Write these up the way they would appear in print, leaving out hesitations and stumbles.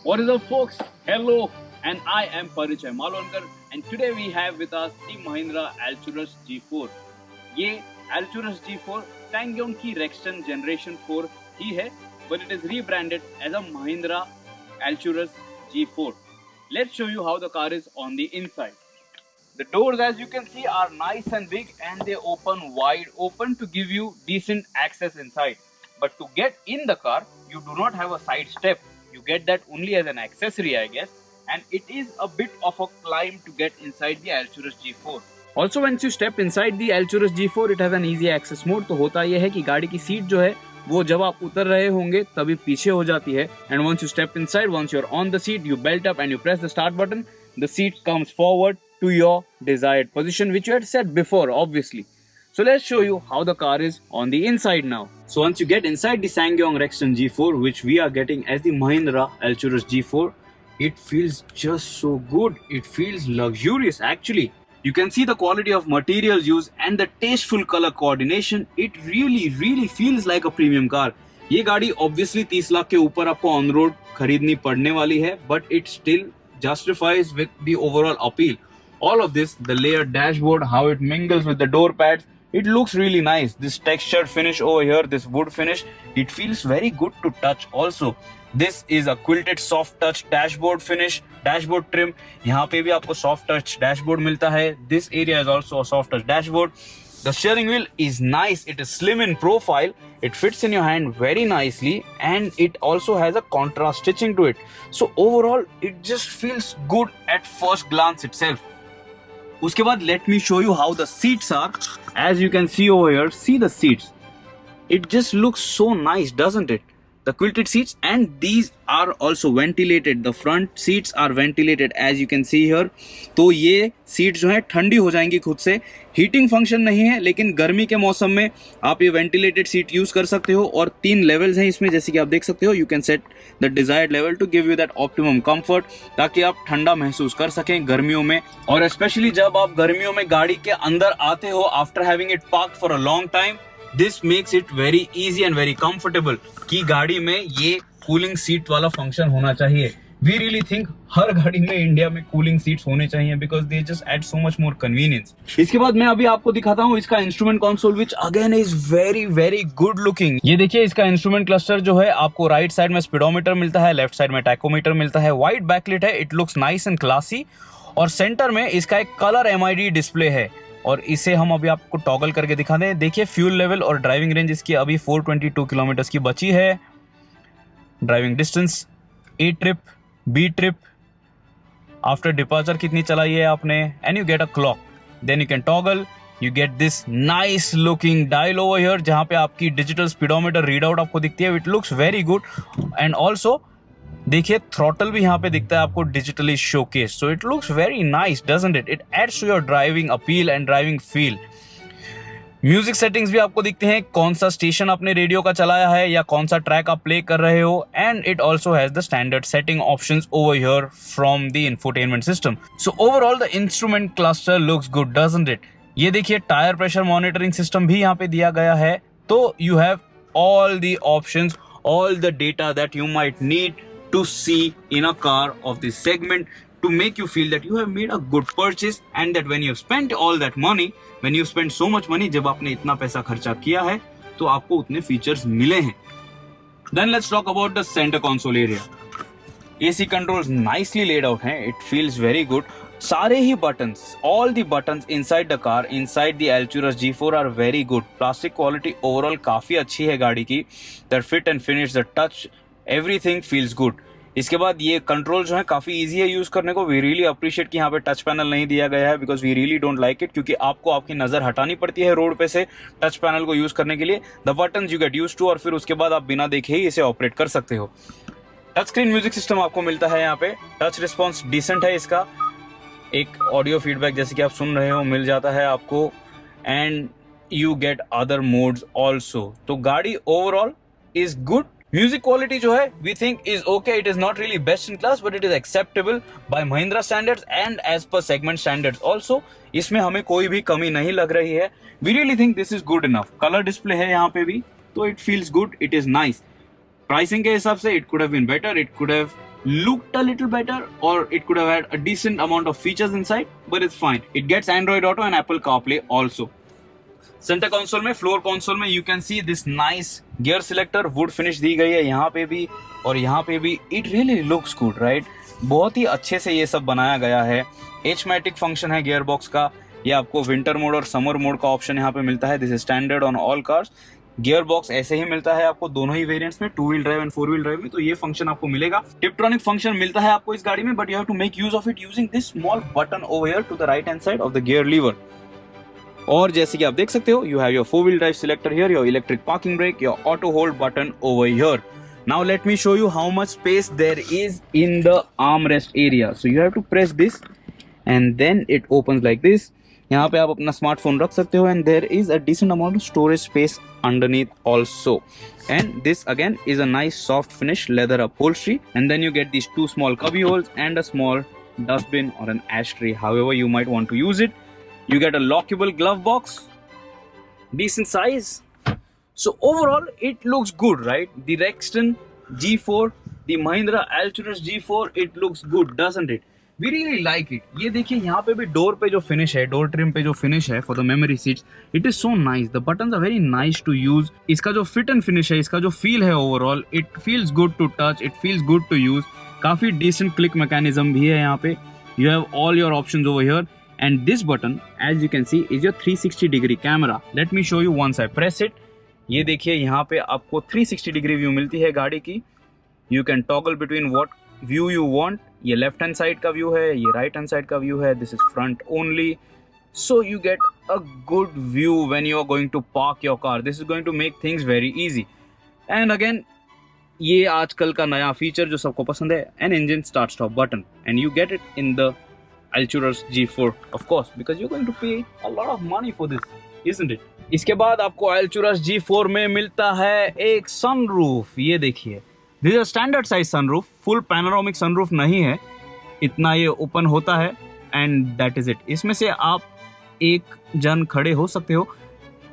What is up, folks? Hello, and I am Parichay Malwankar, and today we have with us the Mahindra Alturas G4. ये Alturas G4 SsangYong की Rexton Generation 4 ही है, but it is rebranded as a Mahindra Alturas G4. Let's show you how the car is on the inside. The doors, as you can see, are nice and big, and they open wide open to give you decent access inside. But to get in the car, you do not have a side step. You get that only as an accessory, I guess, and it is a bit of a climb to get inside the Alturas G4. Also, once you step inside the Alturas G4, it has an easy access mode. तो होता यह है कि गाड़ी की seat जो है वो जब आप उतर रहे होंगे तभी पीछे हो जाती है. And once you step inside, once you're on the seat, you belt up and you press the start button. The seat comes forward to your desired position, which you had set before, obviously. So let's show you how the car is on the inside now. So once you get inside the SsangYong Rexton G4, which we are getting as the Mahindra Alturas G4, it feels just so good. It feels luxurious actually. You can see the quality of materials used and the tasteful color coordination. It really feels like a premium car. ये गाड़ी obviously 30 lakh के ऊपर आपको on road खरीदनी पड़ने वाली है, but it still justifies with the overall appeal. All of this, the layered dashboard, how it mingles with the door pads, it looks really nice. This textured finish over here, this wood finish, it feels very good to touch also. This is a quilted soft touch dashboard finish, dashboard trim. यहाँ पे भी आपको soft touch dashboard मिलता है. This area is also a soft touch dashboard. The steering wheel is nice. It is slim in profile. It fits in your hand very nicely, and it also has a contrast stitching to it. So overall, it just feels good at first glance itself. उसके बाद let me show you how the seats are. As you can see over here, see the seats. It just looks so nice, doesn't it? The quilted seats, and these are also ventilated. The front seats are ventilated, as you can see here. तो ये seat जो है ठंडी हो जाएंगी खुद से. Heating function नहीं है, लेकिन गर्मी के मौसम में आप ये वेंटिलेटेड सीट यूज कर सकते हो. और 3 लेवल्स हैं इसमें, जैसे कि आप देख सकते हो. You can set the desired level to give you that optimum comfort, ताकि आप ठंडा महसूस कर सकें गर्मियों में. और स्पेशली जब आप गर्मियों में गाड़ी के अंदर आते हो after having it parked for a long time, this makes it very easy and very comfortable कि गाड़ी में ये कूलिंग सीट वाला फंक्शन होना चाहिए. वी रियली थिंक हर गाड़ी में इंडिया में कूलिंग सीट्स होने चाहिए, because they just add so much more convenience. इसके बाद मैं अभी आपको दिखाता हूँ इसका instrument console, which again is very good looking. ये देखिए, इसका इंस्ट्रूमेंट क्लस्टर जो है आपको राइट साइड में स्पीडोमीटर मिलता है, लेफ्ट साइड में टैकोमीटर मिलता है. वाइट बैकलिट है, it looks nice and classy. और सेंटर में इसका एक कलर MID डिस्प्ले है, और इसे हम अभी आपको टॉगल करके दिखा दें. देखिए, फ्यूल लेवल और ड्राइविंग रेंज इसकी अभी 422 किलोमीटर की बची है. Driving distance, A trip, B trip, after departure कितनी चलाई है आपने, and you get a clock. Then you can toggle, you get this nice looking dial over here, जहां पे आपकी डिजिटल स्पीडोमीटर रीडआउट आपको दिखती है. It looks very good. And also देखिए, थ्रॉटल भी यहाँ पे दिखता है आपको digitally showcase. So it looks very nice, doesn't it? It adds to your driving appeal and driving feel. Music settings भी आपको दिखते हैं, कौन सा स्टेशन आपने रेडियो का चलाया है या कौन सा ट्रैक आप प्ले कर रहे हो. And it also has the standard setting options over here from the infotainment system. So overall the instrument cluster looks good, doesn't it? ये देखिए, टायर प्रेशर मॉनिटरिंग सिस्टम भी यहाँ पे दिया गया है. तो you have all the options, all the data that you might need to see in a car of this segment, to make you feel that you have made a good purchase, and that when you have spent all that money, when you spend so much money, जब आपने इतना पैसा खर्चा किया है तो आपको उतने फीचर्स मिले हैं. Then let's talk about the center console area. AC controls nicely laid out हैं. It feels very good. सारे ही buttons, all the buttons inside the car, inside the Alturas G4 are very good. Plastic quality overall काफी अच्छी है गाड़ी की. The fit and finish, the touch, everything feels good. इसके बाद ये कंट्रोल जो है काफी इजी है यूज करने को. वी रियली अप्रिशिएट कि यहाँ पे टच पैनल नहीं दिया गया है, because we really don't like it, क्योंकि आपको आपकी नजर हटानी पड़ती है रोड पे से टच पैनल को यूज करने के लिए. The buttons you get used to, और फिर उसके बाद आप बिना देखे ही इसे ऑपरेट कर सकते हो. टच स्क्रीन म्यूजिक सिस्टम आपको मिलता है यहाँ पे. टच रिस्पॉन्स डिसेंट है इसका. एक ऑडियो फीडबैक जैसे कि आप सुन रहे हो मिल जाता है आपको, and you get other modes also. तो गाड़ी overall is good. Music quality जो है we think is okay. It is not really best in class, but it is acceptable by Mahindra standards and as per segment standards also. इसमें हमें कोई भी कमी नहीं लग रही है. We really think this is good enough. Colour display है यहाँ पे भी, तो it feels good, it is nice. Pricing के हिसाब से it could have been better, it could have looked a little better, or it could have had a decent amount of features inside, but it's fine. It gets Android Auto and Apple CarPlay also. Centre console में, floor console में you can see this nice gear selector, wood finish दी गई है यहाँ पे भी और यहाँ पे भी. It really looks good right. बहुत ही अच्छे से ये सब बनाया गया है. एचमैटिक फंक्शन है गियर बॉक्स का. ये आपको विंटर मोड और समर मोड का ऑप्शन यहाँ पे मिलता है. This is standard on all cars. Gear box ऐसे ही मिलता है आपको दोनों ही वेरिएंट्स में, 2 wheel drive and 4 wheel drive में. तो ये फंक्शन आपको मिलेगा. टिपट्रॉनिक फंक्शन मिलता है आपको इस गाड़ी में, but you have to make use of it using this small button over here to the right hand side of the gear lever. और जैसे कि आप देख सकते हो, you have your 4 wheel drive selector here, your electric parking brake, your auto hold button over here. Now let me show you how much space there is in the armrest area. So you have to press this and then it opens like this. यहाँ पे आप अपना smartphone रख सकते हो and there is a decent amount of storage space underneath also. And this again is a nice soft finish leather upholstery. And then you get these 2 small cubby holes and a small dustbin or an ashtray, however you might want to use it. You get a lockable glove box, decent size. So overall, it looks good, right? The Rexton G4, the Mahindra Alturas G4, it looks good, doesn't it? We really like it. ये देखिए यहाँ पे भी door पे जो finish है, door trim पे जो फिनिश है for the memory seats, it is so nice. The buttons are very nice to use. इसका जो फिट एंड फिनिश है, इसका जो फील है overall, it feels good to touch, it feels good to use. काफी decent click mechanism भी है यहाँ पे. You have all your options over here. And this button, as you can see, is your 360 degree camera. Let me show you once I press it. ये देखिए यहाँ पे आपको 360 डिग्री व्यू मिलती है गाड़ी की. You can toggle between what view you want. ये लेफ्ट हैंड साइड का व्यू है, ये राइट हैंड साइड का व्यू है. This is front only. So you get a good view when you are going to park your car. This is going to make things very easy. And again, ये आजकल का नया feature जो सबको पसंद है, an engine start stop button. And you get it in the Alturas G4, of course, because you're going to pay a lot of money for this, isn't it? इसके बाद आपको Alturas G4 में मिलता है एक sunroof. ये देखिए, this is a standard size sunroof, full panoramic sunroof नहीं है, इतना ये ओपन होता है and that is it. इसमें से आप एक जन खड़े हो सकते हो.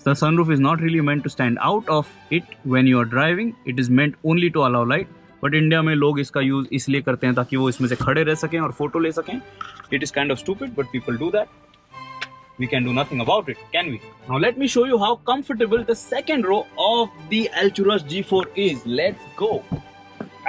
The sunroof is not really meant to stand out of it when you are driving. It is meant only to allow light. But India में लोग इसका यूज इसलिए करते हैं ताकि वो इसमें से खड़े रह सकें और फोटो ले सकें. It is kind of stupid but people do that. We can do nothing about it, can we? Now let me show you how comfortable the second row of the Alturas G4 is. Let's go.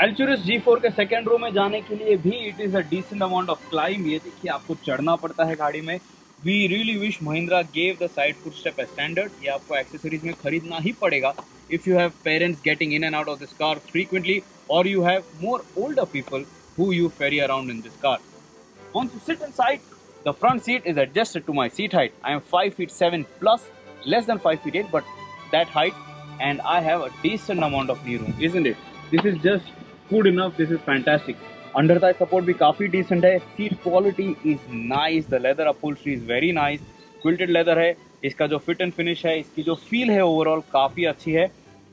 Alturas G4 के second row में जाने के लिए भी it is a decent amount of climb. ये देखिए, आपको चढ़ना पड़ता है गाड़ी में. We really wish Mahindra gave the side footstep as standard. ये आपको एक्सेसरीज में खरीदना ही पड़ेगा if you have parents getting in and out of this car frequently, or you have more older people who you ferry around in this car. Once you sit inside, the front seat is adjusted to my seat height. I am 5'7" plus, less than 5'8", but that height, and I have a decent amount of knee room, isn't it? This is just good enough. This is fantastic. Under Thai support भी काफ़ी decent है. Seat quality is nice. The leather upholstery is very nice. Quilted leather है. इसका जो fit and finish है, इसकी जो feel है ओवरऑल काफ़ी अच्छी है.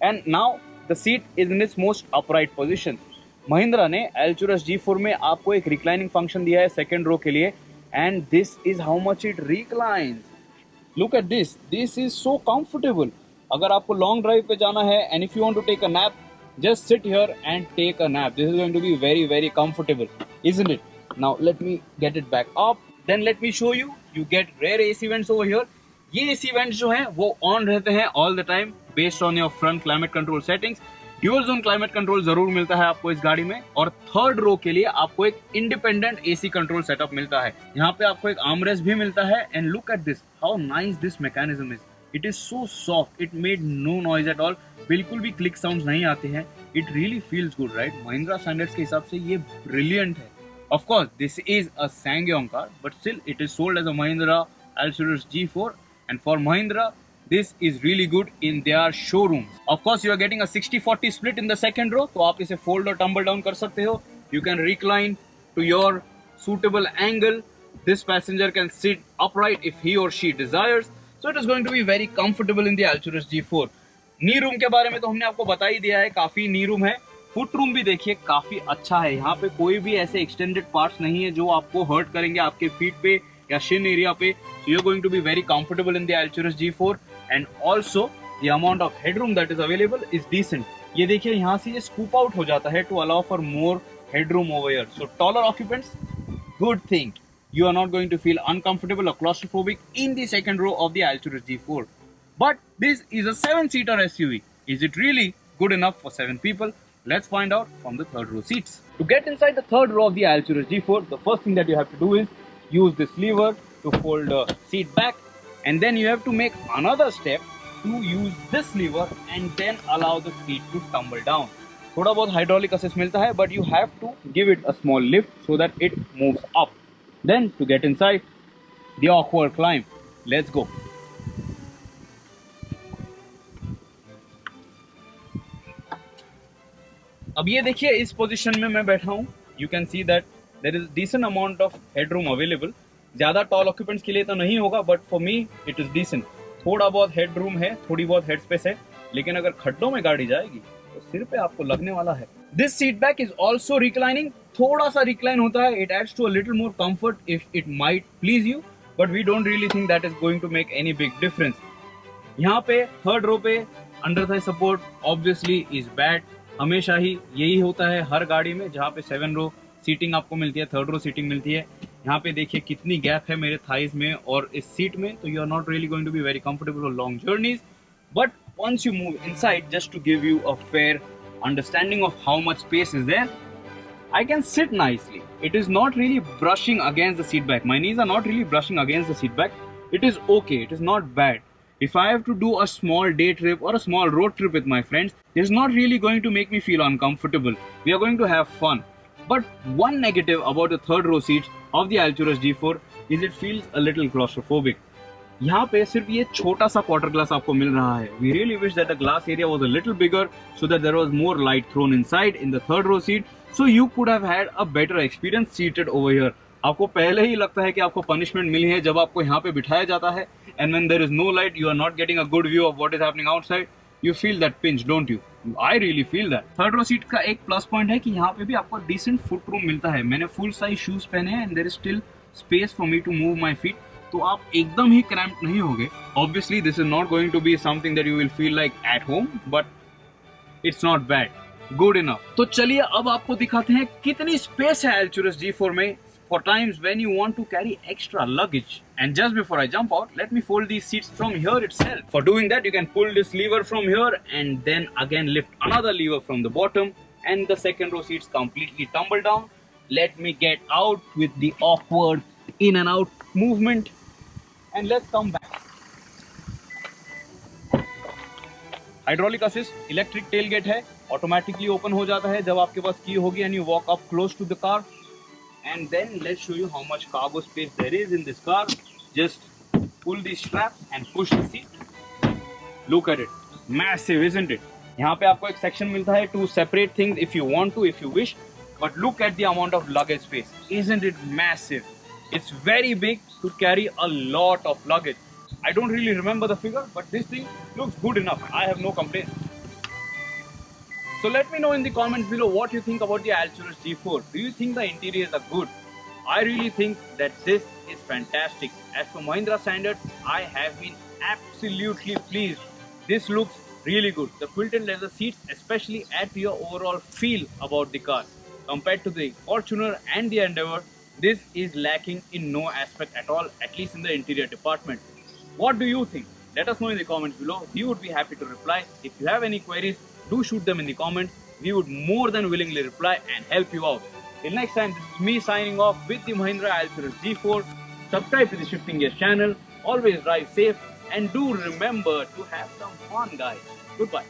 And now the seat is in its most upright position. Mahindra ने Alturas G4 में आपको एक रिक्लाइनिंग फंक्शन दिया है सेकेंड रो के लिए. And this is how much it reclines. Look at this. This is so comfortable. अगर आपको लॉन्ग ड्राइव पे जाना है and if you want to take a nap, just sit here and take a nap. This is going to be very, very comfortable, isn't it? Now let me get it back up. Then let me show you. You get rear AC vents over here. ये AC vents जो हैं वो on रहते हैं all the time based on your front climate control settings. Dual zone climate control जरूर मिलता है आपको इस गाड़ी में. और थर्ड रो के लिए आपको एक independent AC control setup मिलता है. यहाँ पे आपको एक armrest भी मिलता है. And look at this. How nice this mechanism is. It is so soft. It made no noise at all. बिल्कुल भी क्लिक साउंड्स नहीं आते हैं. It really feels good, right? Mahindra standards के हिसाब से ये ब्रिलियंट है. Of course, this is a SsangYong car, but still it is sold as a Mahindra Alturas G4, and for Mahindra, this is really good in their showrooms. Of course, you are getting a 60-40 split in the second row, तो आप इसे fold और tumble down कर सकते हो. You can recline to your suitable angle. This passenger can sit upright if he or she desires. So it is going to be very comfortable in the Alturas G4. Knee room के बारे में तो हमने आपको बता ही दिया है, काफी नी रूम है. फुट रूम भी देखिए काफी अच्छा है. यहाँ पे कोई भी ऐसे एक्सटेंडेड पार्ट्स नहीं है जो आपको हर्ट करेंगे आपके फीट पे या शिन एरिया पे. So you are going to be very comfortable in the Alturas G4. And also the amount of headroom that is available is decent. ये देखिए यहाँ से ये स्कूप आउट हो जाता है to allow for more headroom over here. So taller occupants, good thing. You are not going to feel uncomfortable or claustrophobic in the second row of the Alturas G4. But this is a 7-seater SUV. Is it really good enough for 7 people? Let's find out from the third row seats. To get inside the third row of the Alturas G4, the first thing that you have to do is use this lever to fold the seat back, and then you have to make another step to use this lever and then allow the seat to tumble down. थोड़ा बहुत hydraulic assist मिलता है, but you have to give it a small lift so that it moves up. Then to get inside, the awkward climb. Let's go. अब ये देखिए इस position में मैं बैठा हूँ. You can see that there is decent amount of headroom available. ज़्यादा tall occupants के लिए तो नहीं होगा, but for me it is decent. थोड़ा बहुत headroom है, थोड़ी बहुत head space है, लेकिन अगर खड्डों में गाड़ी जाएगी तो सिर पे आपको लगने वाला है. This seat back is also reclining. थोड़ा सा recline होता है. It adds to a little more comfort if it might please you, but we don't really think that is going to make any big difference. यहाँ पे third row पे under Thai support obviously is bad. हमेशा ही यही होता है हर गाड़ी में जहाँ पे 7 रो सीटिंग आपको मिलती है, थर्ड रो सीटिंग मिलती है. यहाँ पे देखिए कितनी गैप है मेरे थाइज में और इस सीट में, तो you are not really going to be very comfortable for long journeys. But once you move inside, just to give you a fair understanding of how much space is there, I can sit nicely. It is not really brushing against the seat back. My knees are not really brushing against the seat back. It is okay. It is not bad. If I have to do a small day trip or a small road trip with my friends, it is not really going to make me feel uncomfortable. We are going to have fun. But one negative about the third row seats of the Alturas G4 is it feels a little claustrophobic. यहाँ पे सिर्फ ये छोटा सा quarter glass आपको मिल रहा है. We really wish that the glass area was a little bigger so that there was more light thrown inside in the third row seat, so you could have had a better experience seated over here. आपको पहले ही लगता है कि आपको punishment मिली है जब आपको यहाँ पे बिठाया जाता है, and when there is no light, you are not getting a good view of what is happening outside. You feel that pinch, don't you? I really feel that. Third row seat का एक plus point है कि यहाँ पे भी आपको decent foot room मिलता है. मैंने फुल साइज शूज पहने हैं and there is still space for me to move my feet. तो आप एकदम ही क्रैम्प नहीं होगे. Obviously, this is not going to be something that you will feel like at home, but it's not bad. Good enough. तो चलिए अब आपको दिखाते हैं कितनी स्पेस है Alturas G4 में for times when you want to carry extra luggage. And just before I jump out, let me fold these seats from here itself. For doing that, you can pull this lever from here and then again lift another lever from the bottom, and the second row seats completely tumble down. Let me get out with the awkward in and out movement. And let's come back. Hydraulic assist, electric tailgate है, automatically open हो जाता है जब आपके पास key होगी and you walk up close to the car. And then let's show you how much cargo space there is in this car. Just pull the strap and push the seat. Look at it, massive, isn't it? यहाँ पे आपको एक section मिलता है to separate things if you want to, if you wish. But look at the amount of luggage space. Isn't it massive? It's very big to carry a lot of luggage. I don't really remember the figure, but this thing looks good enough. I have no complaints. So let me know in the comments below what you think about the Alturas G4. Do you think the interiors are good? I really think that this is fantastic. As for Mahindra standards, I have been absolutely pleased. This looks really good. The quilted leather seats especially add to your overall feel about the car. Compared to the Fortuner and the Endeavour, this is lacking in no aspect at all, at least in the interior department. What do you think? Let us know in the comments below. We would be happy to reply. If you have any queries, do shoot them in the comments. We would more than willingly reply and help you out. Till next time, this is me signing off with the Mahindra Alturas G4. Subscribe to the Shifting Gears channel. Always drive safe and do remember to have some fun, guys. Goodbye.